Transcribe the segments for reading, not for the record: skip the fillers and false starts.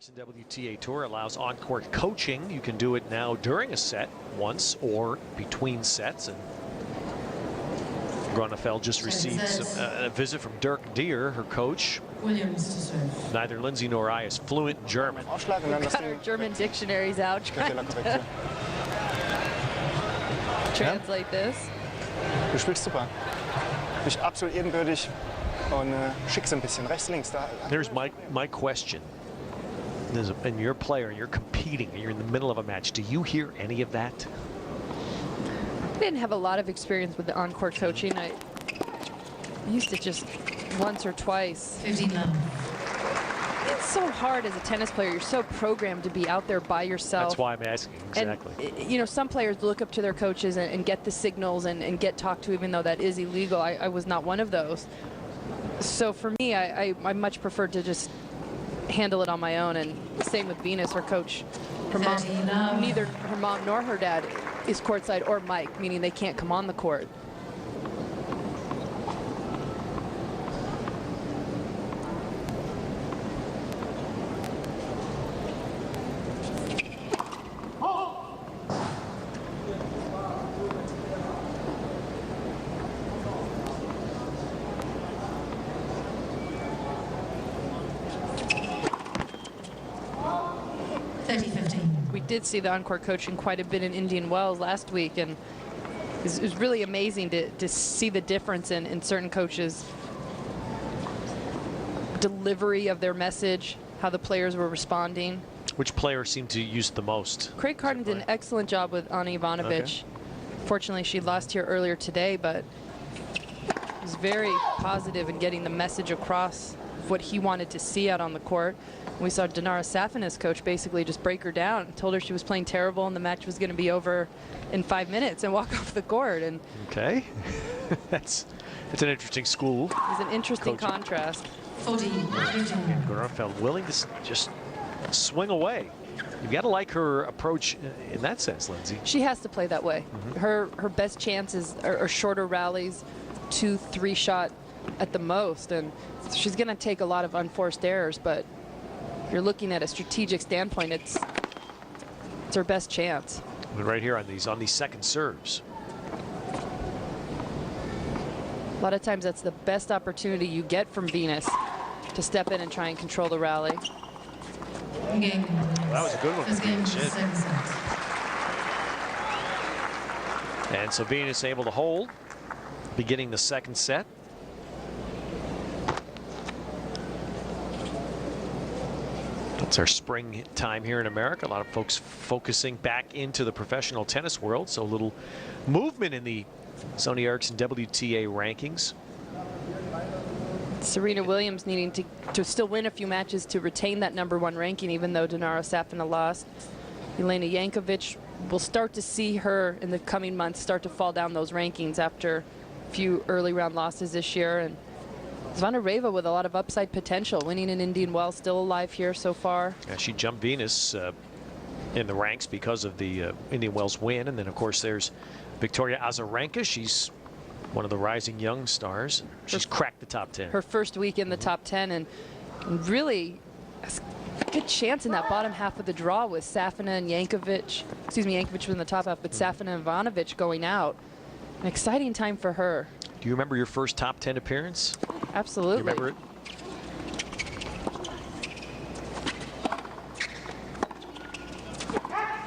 Ericcson WTA Tour allows on-court coaching. You can do it now during a set once or between sets. And Groenefeld just received a visit from Dirk Deer, her coach. Neither Lindsay nor I is fluent in German. We've got our German dictionaries out trying to translate this. Du spielst super. Bist absolut ebenbürtig und schickst ein bisschen rechts, links. There's my question. And you're a player, you're competing, and you're in the middle of a match. Do you hear any of that? I didn't have a lot of experience with the on-court coaching. I used it just once or twice. 15 love. It's so hard as a tennis player. You're so programmed to be out there by yourself. That's why I'm asking, exactly. And, you know, some players look up to their coaches and get the signals and get talked to, even though that is illegal. I was not one of those. So for me, I much preferred to just handle it on my own. And same with Venus, her coach. Her mom, neither her mom nor her dad is courtside or mic, meaning they can't come on the court. We did see the on-court coaching quite a bit in Indian Wells last week, and it was really amazing to see the difference in certain coaches' delivery of their message, how the players were responding. Which player seemed to use it the most? Craig Carden did an excellent job with Anna Ivanovic. Okay. Fortunately, she lost here earlier today, but was very positive in getting the message across of what he wanted to see out on the court. We saw Dinara Safina's coach basically just break her down, told her she was playing terrible and the match was going to be over in 5 minutes and walk off the court. And okay, it's an interesting school. It's an interesting contrast. 40. And Groenefeld willing to just swing away. You've got to like her approach in that sense, Lindsay. She has to play that way. Her best chances are shorter rallies, 2-3 shot at the most, and she's going to take a lot of unforced errors, but you're looking at a strategic standpoint, it's her best chance. But right here on these second serves. A lot of times that's the best opportunity you get from Venus to step in and try and control the rally. Well, that was a good one for Venus. And so Venus able to hold, beginning the second set. It's our spring time here in America. A lot of folks focusing back into the professional tennis world. So a little movement in the Sony Ericcson WTA rankings. Serena Williams needing to still win a few matches to retain that #1 ranking, even though Dinara Safina lost. Elena Jankovic, we'll start to see her in the coming months start to fall down those rankings after a few early round losses this year. And Zvonareva with a lot of upside potential, winning in Indian Wells, still alive here so far. Yeah, she jumped Venus in the ranks because of the Indian Wells win. And then, of course, there's Victoria Azarenka. She's one of the rising young stars. She's cracked the top 10. Her first week in the top 10, and really has a good chance in that bottom half of the draw with Safina and Jankovic. Excuse me, Jankovic was in the top half, but Safina and Ivanovic going out. An exciting time for her. Do you remember your first top 10 appearance? Absolutely. You remember it?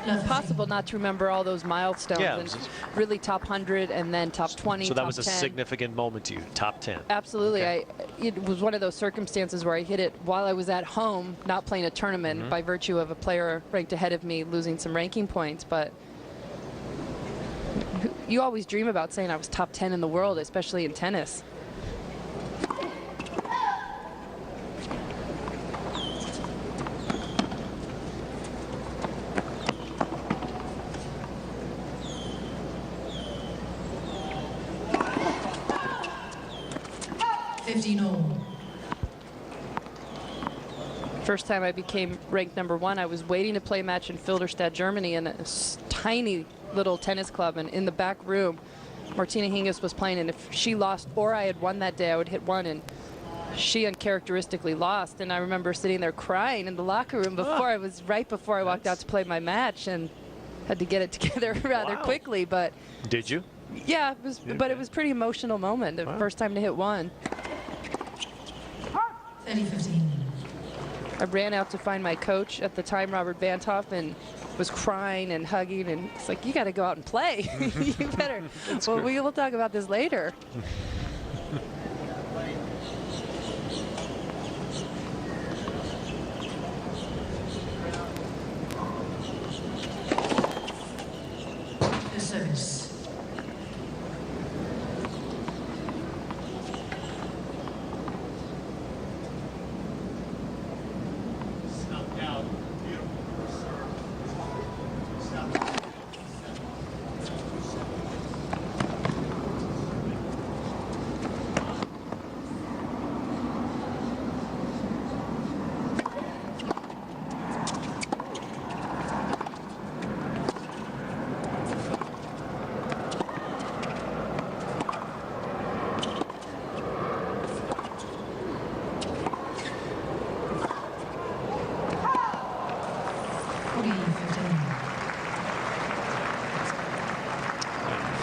Impossible not to remember all those milestones. Yeah, and really top 100 and then top 20. So that was top a 10. significant moment to you, top 10. Absolutely. Okay. It was one of those circumstances where I hit it while I was at home, not playing a tournament by virtue of a player ranked ahead of me losing some ranking points. But you always dream about saying I was top 10 in the world, especially in tennis. First time I became ranked #1, I was waiting to play a match in Filderstadt, Germany, in a tiny little tennis club, and in the back room, Martina Hingis was playing, and if she lost or I had won that day, I would hit one, and she uncharacteristically lost, and I remember sitting there crying in the locker room before right before I walked out to play my match, and had to get it together rather quickly. But did you? Yeah, it was, but it was a pretty emotional moment. The first time to hit one. 30-15. I ran out to find my coach at the time, Robert Vantoff, and was crying and hugging, and it's like, you got to go out and play. You better. Well, we'll talk about this later. The service.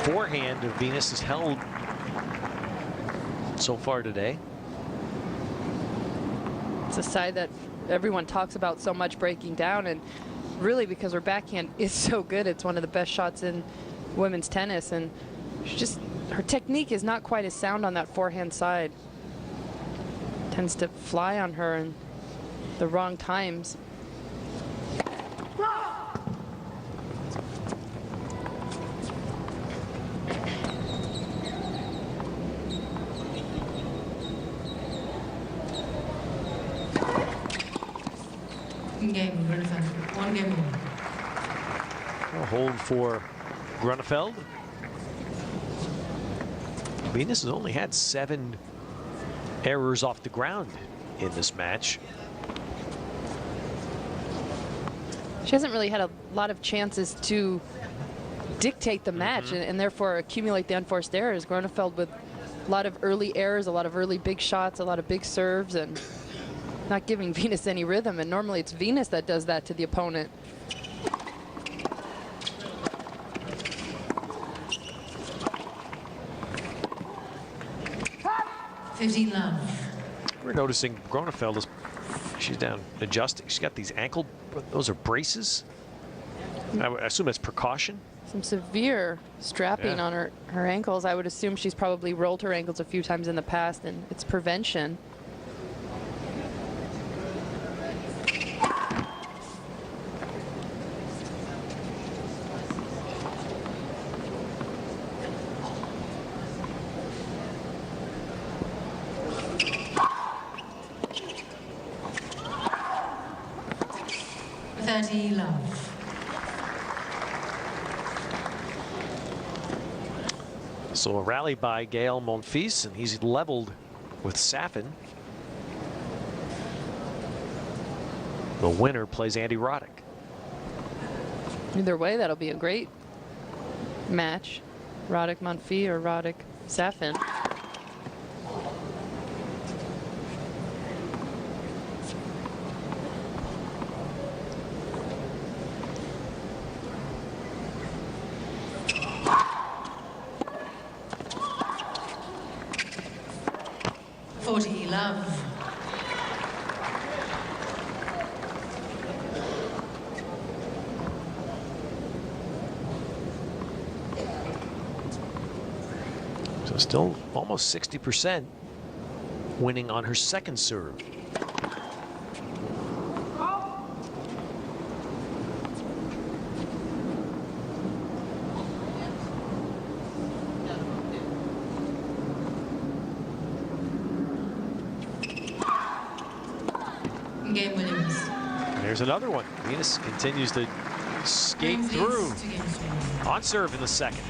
Forehand of Venus has held so far today. It's a side that everyone talks about so much breaking down, and really because her backhand is so good, it's one of the best shots in women's tennis, and her technique is not quite as sound on that forehand side. Tends to fly on her in the wrong times. Game, Groenefeld. 1 game more. A hold for Groenefeld. Venus has only had 7 errors off the ground in this match. She hasn't really had a lot of chances to dictate the match and therefore accumulate the unforced errors. Groenefeld with a lot of early errors, a lot of early big shots, a lot of big serves, and not giving Venus any rhythm, and normally it's Venus that does that to the opponent. Love. We're noticing Groenefeld is, she's down adjusting. She's got these ankle, those are braces. I assume that's precaution. Some severe strapping on her ankles. I would assume she's probably rolled her ankles a few times in the past, and it's prevention. Love. So a rally by Gael Monfils, and he's leveled with Safin. The winner plays Andy Roddick. Either way, that'll be a great match. Roddick Monfils or Roddick Safin. Love. So still almost 60% winning on her second serve. Game Williams. There's another one. Venus continues to skate through on serve in the second.